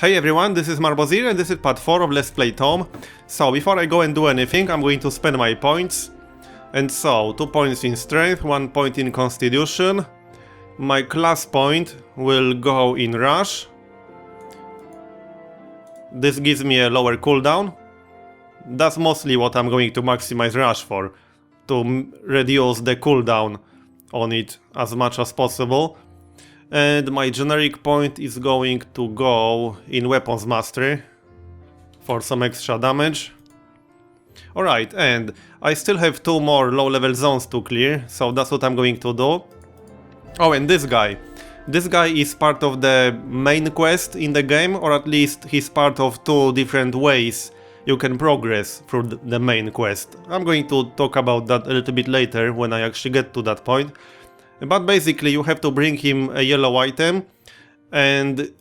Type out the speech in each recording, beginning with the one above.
Hey everyone, this is Marbozir and this is part 4 of Let's Play ToME. So before I go and do anything, I'm going to spend my points. And so, 2 points in strength, 1 point in constitution. My class point will go in rush. This gives me a lower cooldown. That's mostly what I'm going to maximize rush for. To reduce the cooldown on it as much as possible. And my generic point is going to go in Weapons Mastery for some extra damage. Alright, and I still have 2 more low-level zones to clear, so that's what I'm going to do. Oh, and this guy. This guy is part of the main quest in the game, or at least he's part of 2 different ways you can progress through the main quest. I'm going to talk about that a little bit later when I actually get to that point. But basically you have to bring him a yellow item and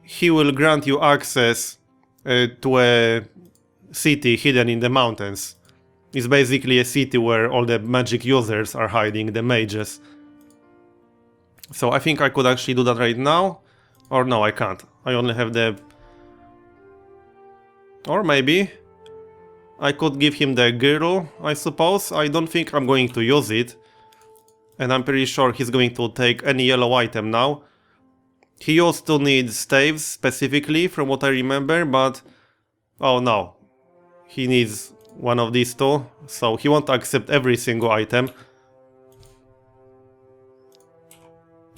he will grant you access to a city hidden in the mountains. It's basically a city where all the magic users are hiding, the mages. So I think I could actually do that right now. Or no, I can't. I only have the... Or maybe I could give him the girdle, I suppose. I don't think I'm going to use it. And I'm pretty sure he's going to take any yellow item now. He used to need staves specifically, from what I remember, but... Oh no. He needs one of these 2, so he won't accept every single item.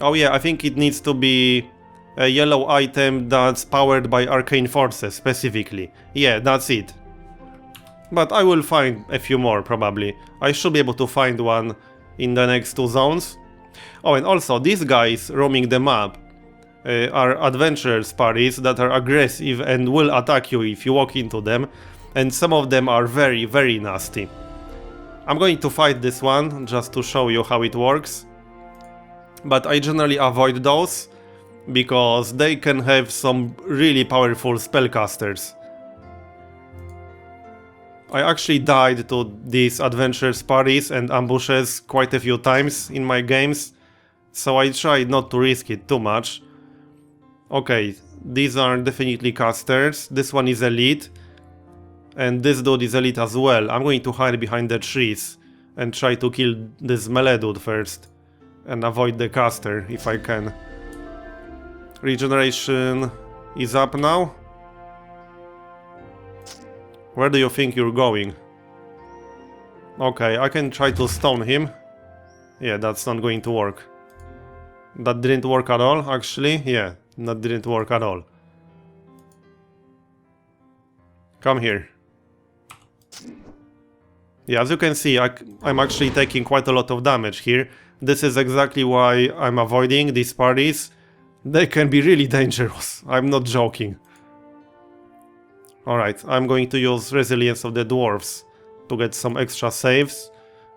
Oh yeah, I think it needs to be a yellow item that's powered by arcane forces, specifically. Yeah, that's it. But I will find a few more, probably. I should be able to find one in the next 2 zones. Oh, and also, these guys roaming the map are adventurers parties that are aggressive and will attack you if you walk into them. And some of them are very, very nasty. I'm going to fight this one, just to show you how it works. But I generally avoid those, because they can have some really powerful spellcasters. I actually died to these adventurers parties and ambushes quite a few times in my games, so I tried not to risk it too much. Okay, these are definitely casters, this one is elite, and this dude is elite as well. I'm going to hide behind the trees and try to kill this melee dude first, and avoid the caster if I can. Regeneration is up now. Where do you think you're going? Okay, I can try to stone him. Yeah, that's not going to work. That didn't work at all, actually. Yeah, that didn't work at all. Come here. Yeah, as you can see, I'm actually taking quite a lot of damage here. This is exactly why I'm avoiding these parties. They can be really dangerous. I'm not joking. Alright, I'm going to use Resilience of the Dwarfs to get some extra saves.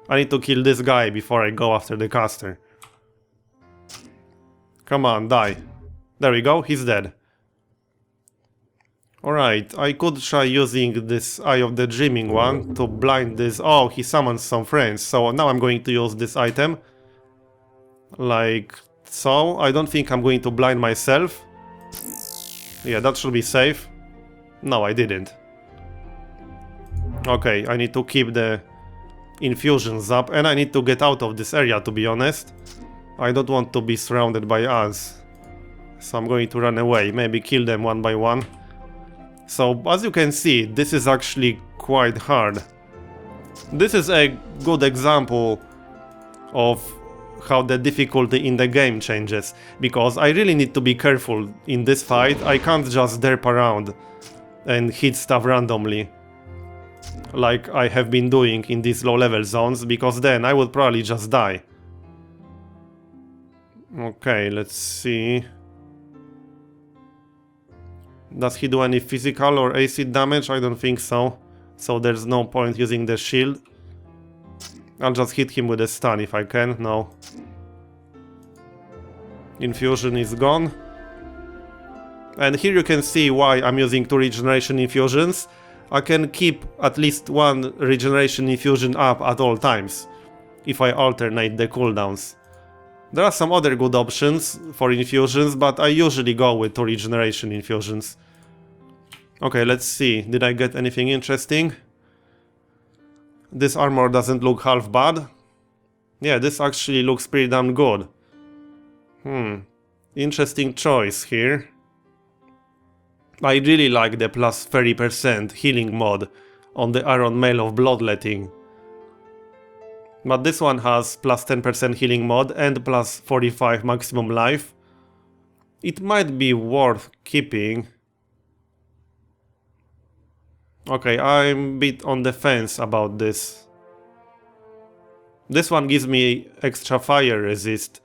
I need to kill this guy before I go after the caster. Come on, die. There we go, he's dead. Alright, I could try using this Eye of the Dreaming one to blind this... Oh, he summons some friends, so now I'm going to use this item. Like so. I don't think I'm going to blind myself. Yeah, that should be safe. No, I didn't. Okay, I need to keep the infusions up, and I need to get out of this area, to be honest. I don't want to be surrounded by us. So I'm going to run away, maybe kill them one by one. So, as you can see, this is actually quite hard. This is a good example of how the difficulty in the game changes, because I really need to be careful in this fight. I can't just derp around and hit stuff randomly, like I have been doing in these low-level zones, because then I would probably just die. Okay, let's see. Does he do any physical or acid damage? I don't think so. So there's no point using the shield. I'll just hit him with a stun if I can. No. Infusion is gone. And here you can see why I'm using 2 regeneration infusions. I can keep at least 1 regeneration infusion up at all times, if I alternate the cooldowns. There are some other good options for infusions, but I usually go with 2 regeneration infusions. Okay, let's see. Did I get anything interesting? This armor doesn't look half bad. Yeah, this actually looks pretty damn good. Interesting choice here. I really like the plus 30% healing mod on the Iron Mail of Bloodletting. But this one has plus 10% healing mod and plus 45 maximum life. It might be worth keeping. Okay, I'm a bit on the fence about this. This one gives me extra fire resist,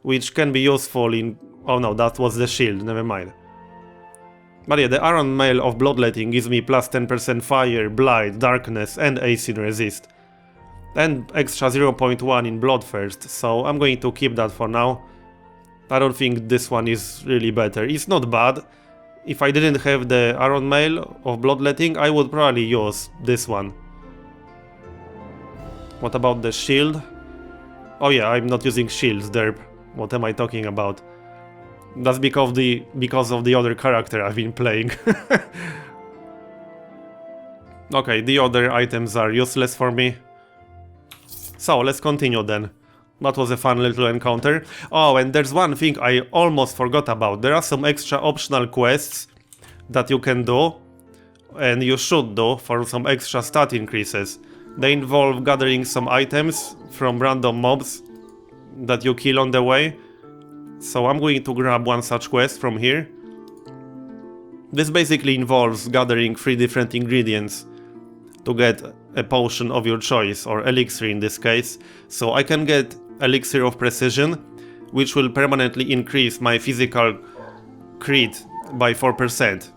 which can be useful in... Oh no, that was the shield, never mind. But yeah, the Iron Mail of Bloodletting gives me plus 10% fire, blight, darkness and acid resist. And extra 0.1 in Bloodthirst, so I'm going to keep that for now. I don't think this one is really better. It's not bad. If I didn't have the Iron Mail of Bloodletting, I would probably use this one. What about the shield? Oh yeah, I'm not using shields, derp. What am I talking about? That's because of the other character I've been playing. Okay, the other items are useless for me. So, let's continue then. That was a fun little encounter. Oh, and there's one thing I almost forgot about. There are some extra optional quests that you can do, and you should do, for some extra stat increases. They involve gathering some items from random mobs that you kill on the way. So I'm going to grab one such quest from here. This basically involves gathering 3 different ingredients to get a potion of your choice, or elixir in this case. So I can get Elixir of Precision, which will permanently increase my physical crit by 4%.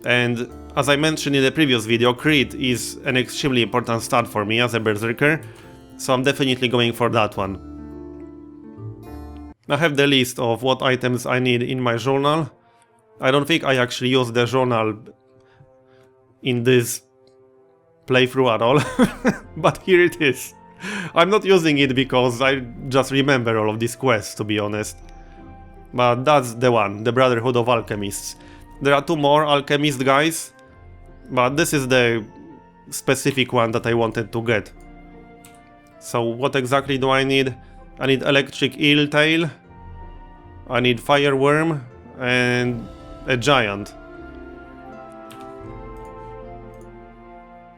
And as I mentioned in the previous video, crit is an extremely important stat for me as a berserker, so I'm definitely going for that one. I have the list of what items I need in my journal. I don't think I actually used the journal in this playthrough at all, but here it is. I'm not using it because I just remember all of these quests, to be honest. But that's the one, the Brotherhood of Alchemists. There are 2 more alchemist guys, but this is the specific one that I wanted to get. So what exactly do I need? I need Electric Eel Tail, I need Fireworm, and a Giant.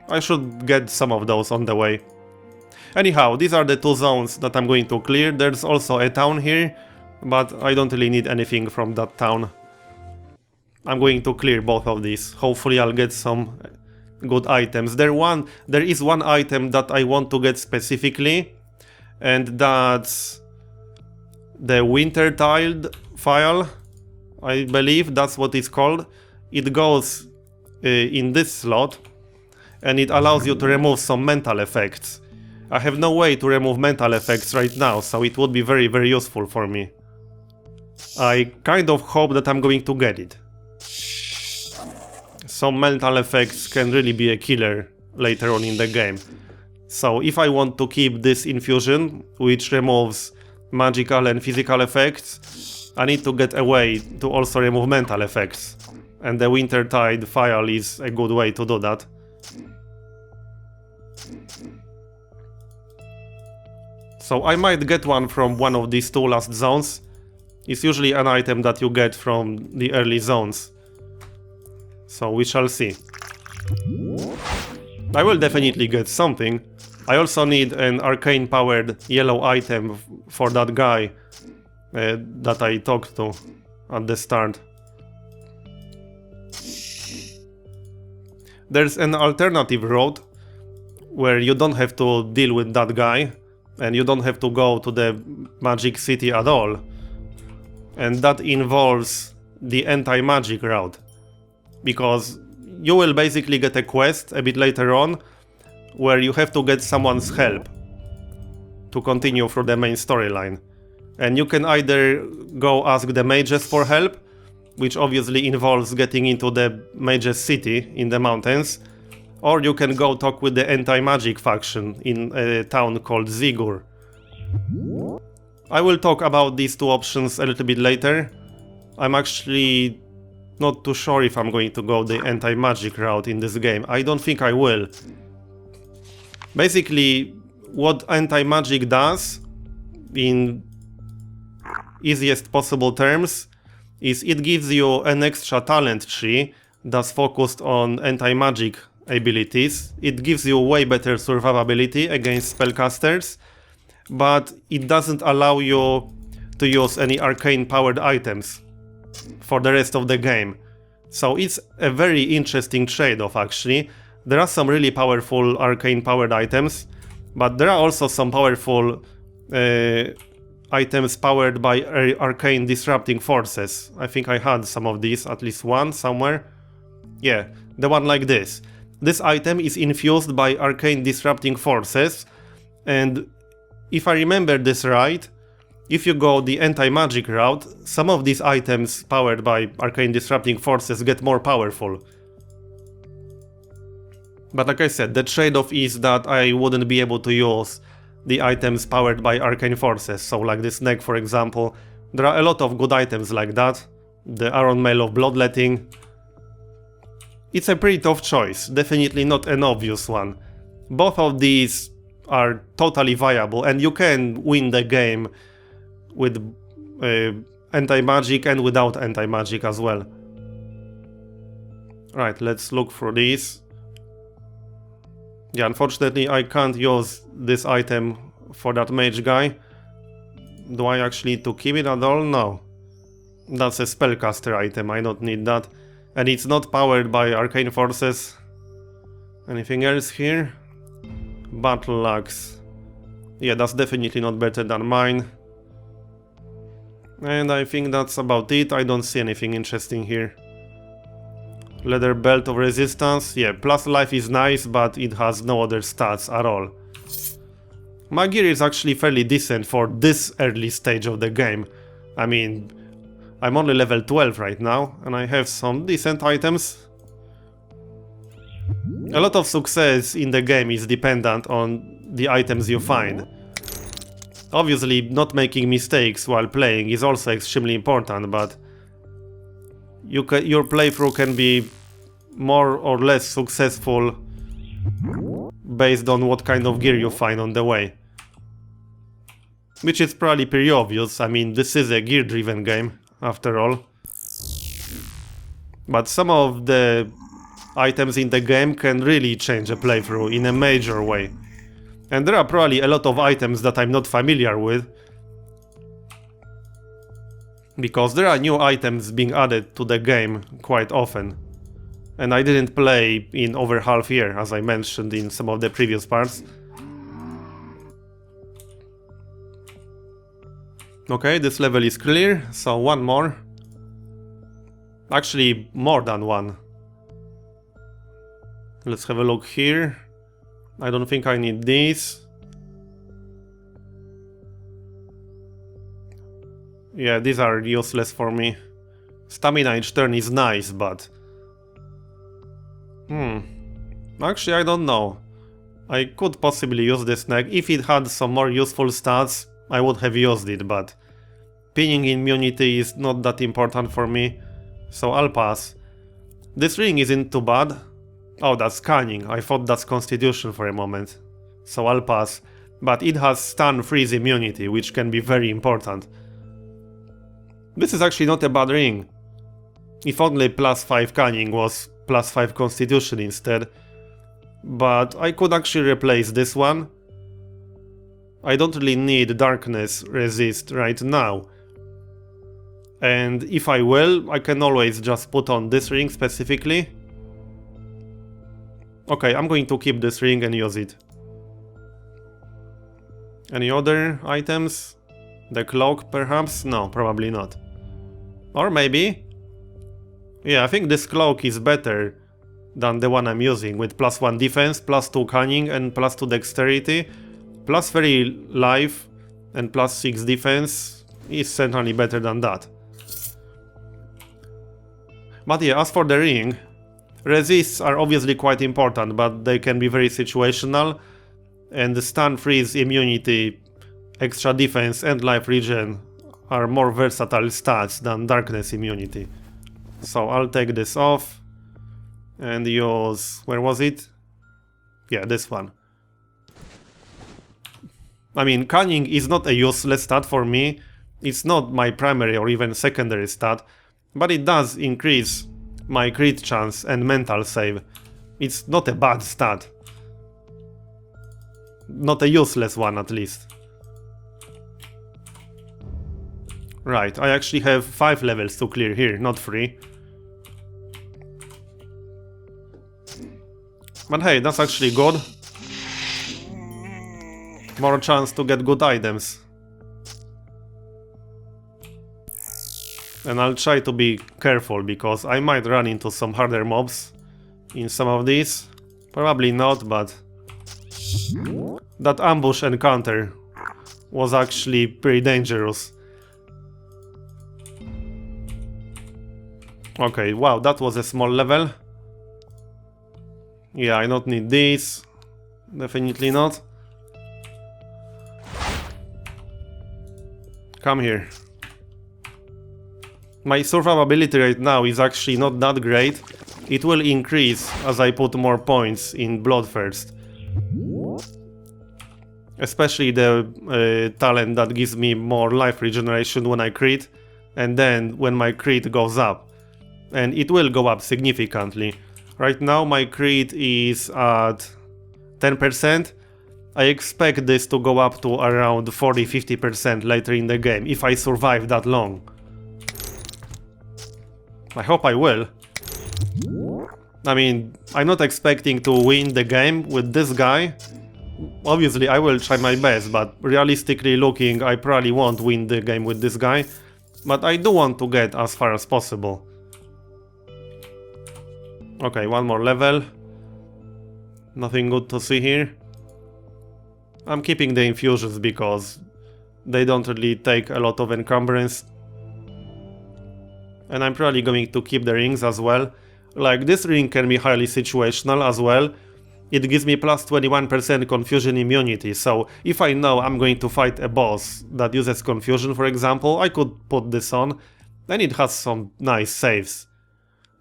I should get some of those on the way. Anyhow, these are the 2 zones that I'm going to clear. There's also a town here, but I don't really need anything from that town. I'm going to clear both of these. Hopefully I'll get some good items. There is one item that I want to get specifically, and that's the Winter-Tiled File. I believe that's what it's called. It goes in this slot, and it allows you to remove some mental effects. I have no way to remove mental effects right now, so it would be very, very useful for me. I kind of hope that I'm going to get it. Some mental effects can really be a killer later on in the game. So if I want to keep this infusion, which removes magical and physical effects, I need to get a way to also remove mental effects. And the Wintertide File is a good way to do that. So I might get one from one of these 2 last zones. It's usually an item that you get from the early zones. So we shall see. I will definitely get something. I also need an arcane powered yellow item for that guy that I talked to at the start. There's an alternative road where you don't have to deal with that guy, and you don't have to go to the Magic City at all. And that involves the anti-magic route. Because you will basically get a quest a bit later on where you have to get someone's help to continue through the main storyline. And you can either go ask the mages for help, which obviously involves getting into the mages city in the mountains, or you can go talk with the anti-magic faction in a town called Zigur. I will talk about these 2 options a little bit later. I'm actually Not too sure if I'm going to go the anti-magic route in this game. I don't think I will. Basically, what anti-magic does, in easiest possible terms, is it gives you an extra talent tree that's focused on anti-magic abilities. It gives you way better survivability against spellcasters, but it doesn't allow you to use any arcane powered items for the rest of the game. So it's a very interesting trade-off actually. There are some really powerful arcane powered items, but there are also some powerful items powered by arcane disrupting forces. I think I had some of these, at least one somewhere. Yeah, the one like this. This item is infused by arcane disrupting forces, and if I remember this right, if you go the anti-magic route, some of these items powered by arcane disrupting forces get more powerful. But like I said, the trade-off is that I wouldn't be able to use the items powered by arcane forces. So like this neck, for example, there are a lot of good items like that. The Iron Mail of Bloodletting. It's a pretty tough choice, definitely not an obvious one. Both of these are totally viable, and you can win the game with anti-magic and without anti-magic as well. Right, let's look for these. Yeah, unfortunately I can't use this item for that mage guy. Do I actually need to keep it at all? No. That's a spellcaster item, I don't need that. And it's not powered by arcane forces. Anything else here? Battle axe. Yeah, that's definitely not better than mine. And I think that's about it. I don't see anything interesting here. Leather belt of resistance. Yeah, plus life is nice, but it has no other stats at all. My gear is actually fairly decent for this early stage of the game. I mean, I'm only level 12 right now, and I have some decent items. A lot of success in the game is dependent on the items you find. Obviously, not making mistakes while playing is also extremely important, but your playthrough can be more or less successful based on what kind of gear you find on the way. Which is probably pretty obvious. I mean, this is a gear-driven game, after all. But some of the items in the game can really change a playthrough in a major way. And there are probably a lot of items that I'm not familiar with, because there are new items being added to the game quite often. And I didn't play in over half a year, as I mentioned in some of the previous parts. Okay, this level is clear, so one more. Actually, more than one. Let's have a look here. I don't think I need these. Yeah, these are useless for me. Stamina each turn is nice, but... Actually, I don't know. I could possibly use this neck. If it had some more useful stats, I would have used it, but... pinning immunity is not that important for me, so I'll pass. This ring isn't too bad. Oh, that's cunning. I thought that's constitution for a moment. So I'll pass. But it has stun freeze immunity, which can be very important. This is actually not a bad ring. If only plus 5 cunning was plus 5 constitution instead. But I could actually replace this one. I don't really need darkness resist right now. And if I will, I can always just put on this ring specifically. Okay, I'm going to keep this ring and use it. Any other items? The cloak, perhaps? No, probably not. Or maybe? Yeah, I think this cloak is better than the one I'm using, with plus 1 defense, plus 2 cunning, and plus 2 dexterity, plus 3 life, and plus 6 defense is certainly better than that. But yeah, as for the ring, resists are obviously quite important, but they can be very situational, and the stun, freeze, immunity, extra defense and life regen are more versatile stats than darkness immunity. So I'll take this off and use... where was it? Yeah, this one. I mean, cunning is not a useless stat for me. It's not my primary or even secondary stat, but it does increase my crit chance and mental save. It's not a bad stat. Not a useless one, at least. Right, I actually have 5 levels to clear here, not 3. But hey, that's actually good. More chance to get good items. And I'll try to be careful, because I might run into some harder mobs in some of these. Probably not, but... that ambush encounter was actually pretty dangerous. Okay, wow, that was a small level. Yeah, I don't need this. Definitely not. Come here. My survivability right now is actually not that great. It will increase as I put more points in Bloodthirst. Especially the talent that gives me more life regeneration when I crit, and then when my crit goes up. And it will go up significantly. Right now my crit is at 10%. I expect this to go up to around 40-50% later in the game, if I survive that long. I hope I will. I mean, I'm not expecting to win the game with this guy. Obviously I will try my best, but realistically looking, I probably won't win the game with this guy. But I do want to get as far as possible. Okay, one more level. Nothing good to see here. I'm keeping the infusions because they don't really take a lot of encumbrance. And I'm probably going to keep the rings as well. Like, this ring can be highly situational as well. It gives me plus 21% confusion immunity, so if I know I'm going to fight a boss that uses confusion, for example, I could put this on, and it has some nice saves.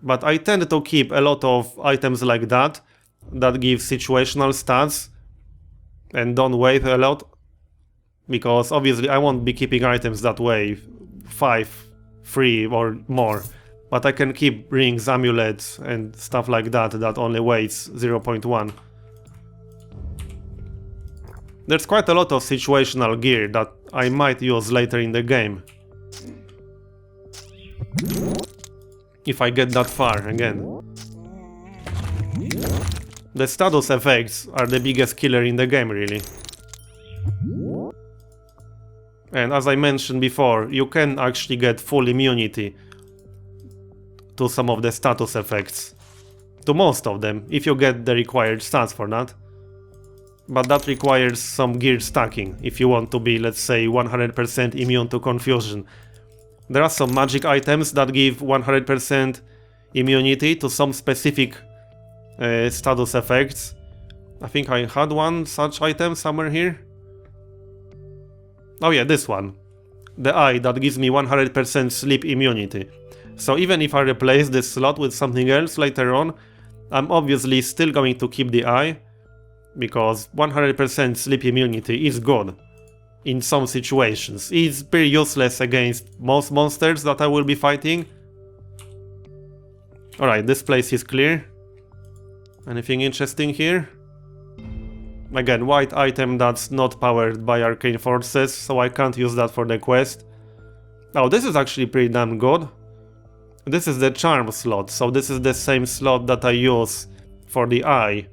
But I tend to keep a lot of items like that give situational stats, and don't wait a lot, because obviously I won't be keeping items that weigh 5, 3 or more. But I can keep rings, amulets and stuff like that only weighs 0.1. There's quite a lot of situational gear that I might use later in the game. If I get that far again. The status effects are the biggest killer in the game, really. And as I mentioned before, you can actually get full immunity to some of the status effects. To most of them, if you get the required stats for that. But that requires some gear stacking, if you want to be, let's say, 100% immune to confusion. There are some magic items that give 100% immunity to some specific status effects. I think I had one such item somewhere here. Oh yeah, this one. The eye that gives me 100% sleep immunity. So even if I replace this slot with something else later on, I'm obviously still going to keep the eye, because 100% sleep immunity is good in some situations. It's pretty useless against most monsters that I will be fighting. Alright, this place is clear. Anything interesting here? Again, white item that's not powered by arcane forces, so I can't use that for the quest. Oh, this is actually pretty damn good. This is the charm slot, so this is the same slot that I use for the eye.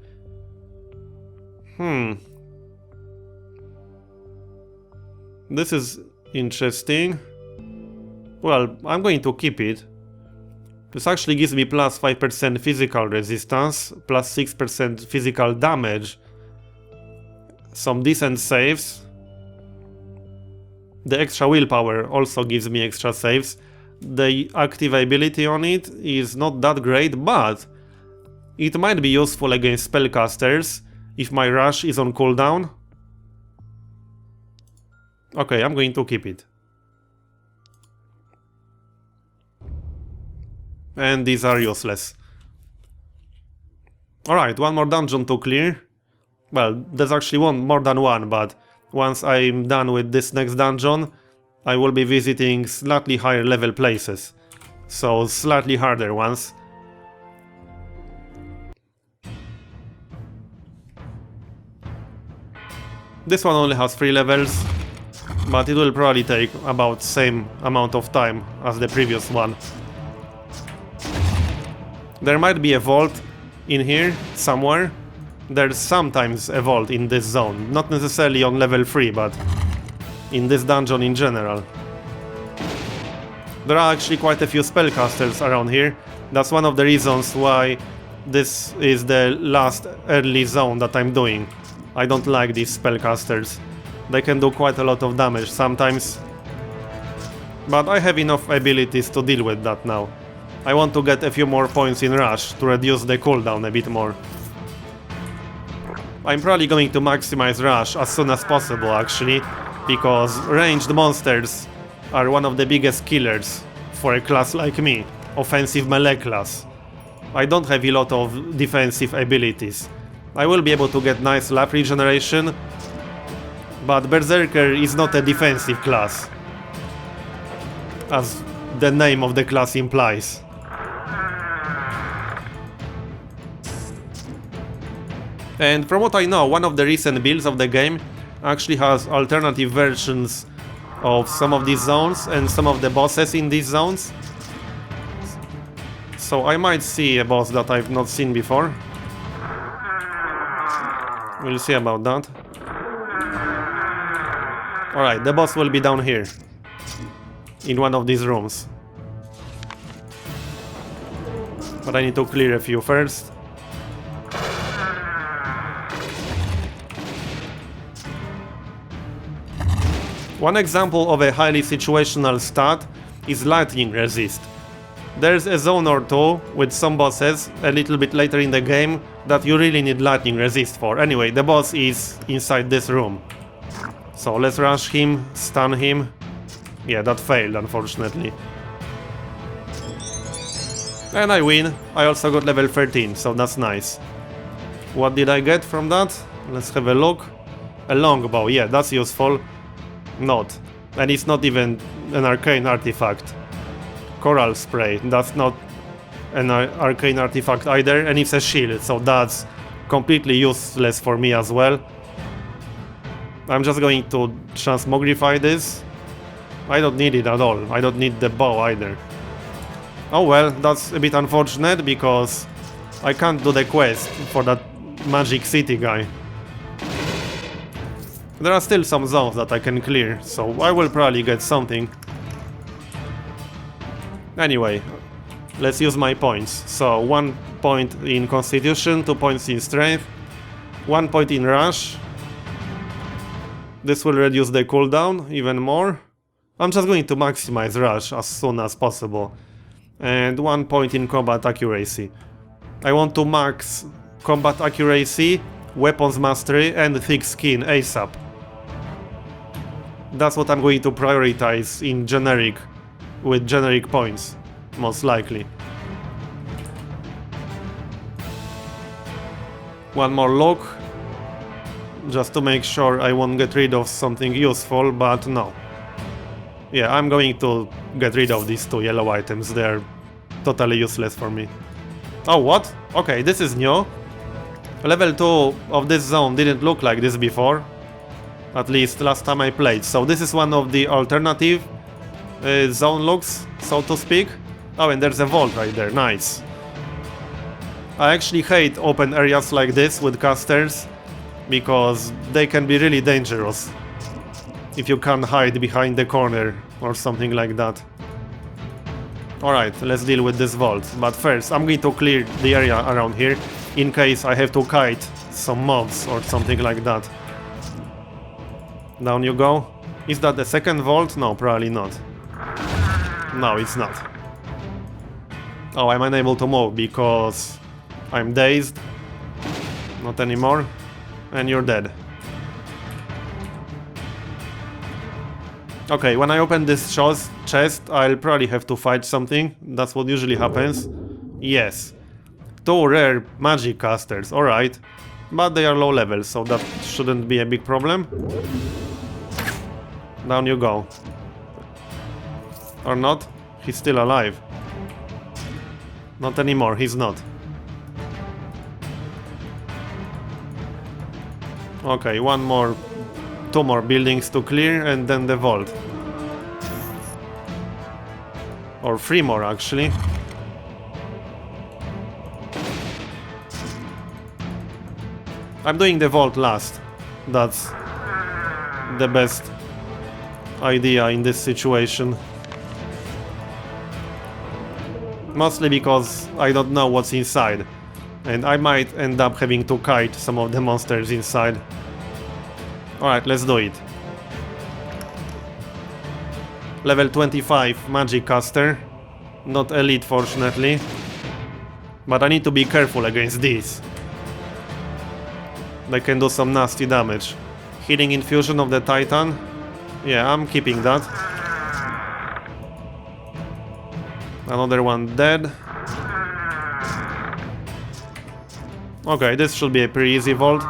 This is interesting. Well, I'm going to keep it. This actually gives me plus 5% physical resistance, plus 6% physical damage. Some decent saves. The extra willpower also gives me extra saves. The activability on it is not that great, but it might be useful against spellcasters if my rush is on cooldown. Okay, I'm going to keep it. and these are useless. Alright, one more dungeon to clear. Well, there's actually more than one, but once I'm done with this next dungeon, I will be visiting slightly higher level places. So, slightly harder ones. This one only has 3 levels, but it will probably take about same amount of time as the previous one. There might be a vault in here somewhere. There's sometimes a vault in this zone, not necessarily on level 3, but in this dungeon in general. There are actually quite a few spellcasters around here. That's one of the reasons why this is the last early zone that I'm doing. I don't like these spellcasters. They can do quite a lot of damage sometimes. But I have enough abilities to deal with that now. I want to get a few more points in Rush to reduce the cooldown a bit more. I'm probably going to maximize Rush as soon as possible actually, because ranged monsters are one of the biggest killers for a class like me, offensive melee class. I don't have a lot of defensive abilities. I will be able to get nice life regeneration, but Berserker is not a defensive class, as the name of the class implies. And from what I know, one of the recent builds of the game actually has alternative versions of some of these zones and some of the bosses in these zones. So I might see a boss that I've not seen before. We'll see about that. Alright, the boss will be down here, in one of these rooms. But I need to clear a few first. One example of a highly situational stat is lightning resist. There's a zone or two with some bosses a little bit later in the game that you really need lightning resist for. Anyway, the boss is inside this room. So let's rush him, stun him. Yeah, that failed unfortunately. And I win. I also got level 13, so that's nice. What did I get from that? Let's have a look. A longbow, yeah, that's useful. Not. And it's not even an arcane artifact. Coral spray, that's not an arcane artifact either, and it's a shield, so that's completely useless for me as well. I'm just going to transmogrify this. I don't need it at all. I don't need the bow either. Oh well, that's a bit unfortunate because I can't do the quest for that Magic City guy. There are still some zones that I can clear, so I will probably get something. Anyway, let's use my points. So 1 point in Constitution, 2 points in Strength, 1 point in Rush. This will reduce the cooldown even more. I'm just going to maximize Rush as soon as possible. And 1 point in Combat Accuracy. I want to max Combat Accuracy, Weapons Mastery and Thick Skin ASAP. That's what I'm going to prioritize in generic, with generic points, most likely. One more look, just to make sure I won't get rid of something useful, but no. Yeah, I'm going to get rid of these 2 yellow items, they're totally useless for me. Oh, what? Okay, this is new. Level 2 of this zone didn't look like this before. At least last time I played, so this is one of the alternative zone looks, so to speak. Oh, and there's a vault right there, nice. I actually hate open areas like this with casters, because they can be really dangerous if you can't hide behind the corner or something like that. Alright, let's deal with this vault, but first I'm going to clear the area around here in case I have to kite some mobs or something like that. Down you go. Is that the second vault? No, probably not. No, it's not. Oh, I'm unable to move because I'm dazed. Not anymore. And you're dead. Okay, when I open this chest, I'll probably have to fight something. That's what usually happens. Yes. 2 rare magic casters, alright. But they are low level, so that shouldn't be a big problem. Down you go. Or not? He's still alive. Not anymore, he's not. Okay, 2 more buildings to clear and then the vault. Or 3 more actually. I'm doing the vault last. That's the best idea in this situation. Mostly because I don't know what's inside. And I might end up having to kite some of the monsters inside. Alright, let's do it. Level 25 magic caster. Not elite, fortunately. But I need to be careful against these. They can do some nasty damage. Healing infusion of the Titan. Yeah, I'm keeping that. Another one dead. Okay, this should be a pretty easy vault.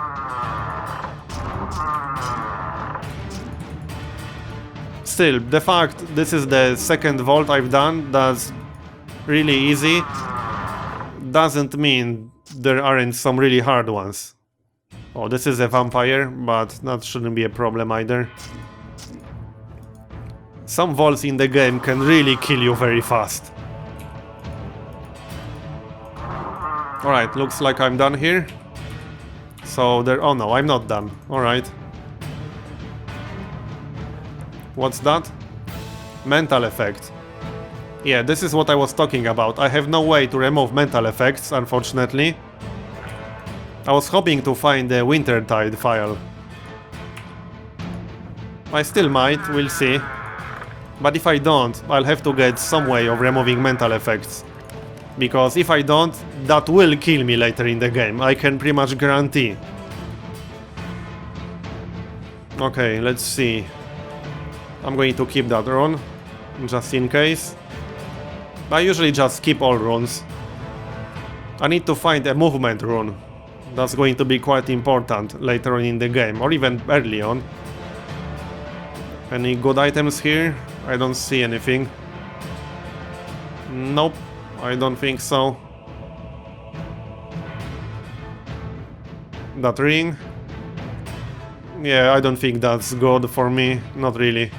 Still, the fact this is the second vault I've done that's really easy doesn't mean there aren't some really hard ones. Oh, this is a vampire, but that shouldn't be a problem either. Some vaults in the game can really kill you very fast. Alright, looks like I'm done here. So there... oh no, I'm not done. Alright. What's that? Mental effect. Yeah, this is what I was talking about. I have no way to remove mental effects, unfortunately. I was hoping to find the Wintertide file. I still might, we'll see. But if I don't, I'll have to get some way of removing mental effects. Because if I don't, that will kill me later in the game, I can pretty much guarantee. Okay, let's see. I'm going to keep that rune, just in case. I usually just keep all runes. I need to find a movement rune. That's going to be quite important later on in the game, or even early on. Any good items here? I don't see anything. Nope, I don't think so. That ring? Yeah, I don't think that's good for me, not really.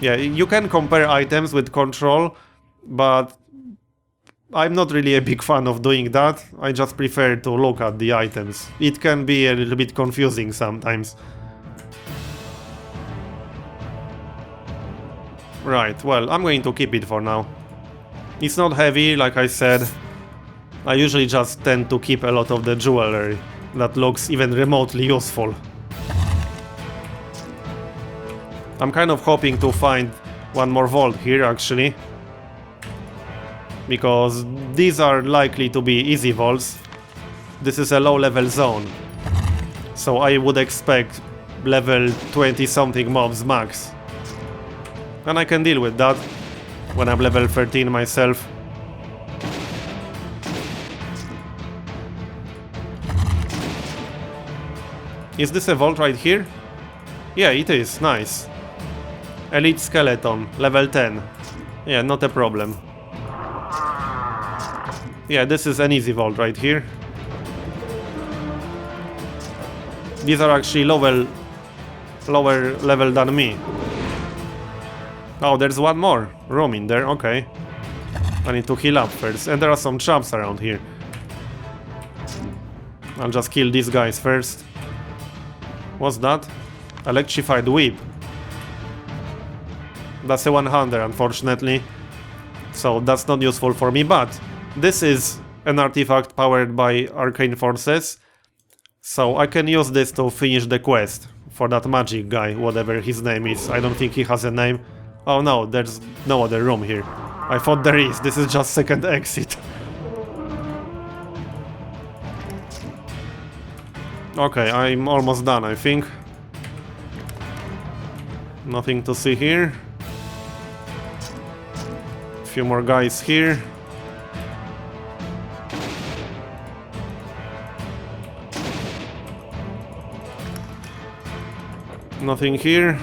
Yeah, you can compare items with control, but I'm not really a big fan of doing that. I just prefer to look at the items. It can be a little bit confusing sometimes. Right, well, I'm going to keep it for now. It's not heavy, like I said. I usually just tend to keep a lot of the jewelry that looks even remotely useful. I'm kind of hoping to find one more vault here, actually. Because these are likely to be easy vaults. This is a low-level zone. So I would expect level 20-something mobs max. And I can deal with that when I'm level 13 myself. Is this a vault right here? Yeah, it is. Nice. Elite skeleton, level 10. Yeah, not a problem. Yeah, this is an easy vault right here. These are actually lower level than me. Oh, there's one more room in there, okay. I need to heal up first, and there are some traps around here. I'll just kill these guys first. What's that? Electrified whip. That's a 100, unfortunately. So that's not useful for me, but this is an artifact powered by arcane forces. So I can use this to finish the quest for that magic guy, whatever his name is. I don't think he has a name. Oh no, there's no other room here. I thought there is, this is just second exit. Okay, I'm almost done, I think. Nothing to see here. Few more guys here. Nothing here.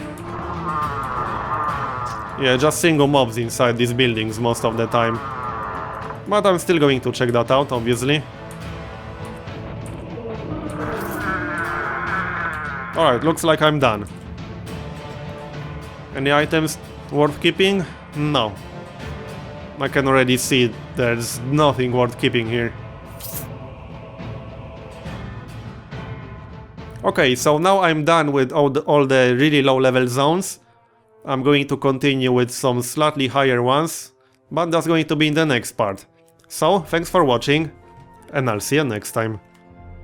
Yeah, just single mobs inside these buildings most of the time. But I'm still going to check that out, obviously. Alright, looks like I'm done. Any items worth keeping? No. I can already see there's nothing worth keeping here. Okay, so now I'm done with all the really low level zones. I'm going to continue with some slightly higher ones, but that's going to be in the next part. So, thanks for watching, and I'll see you next time.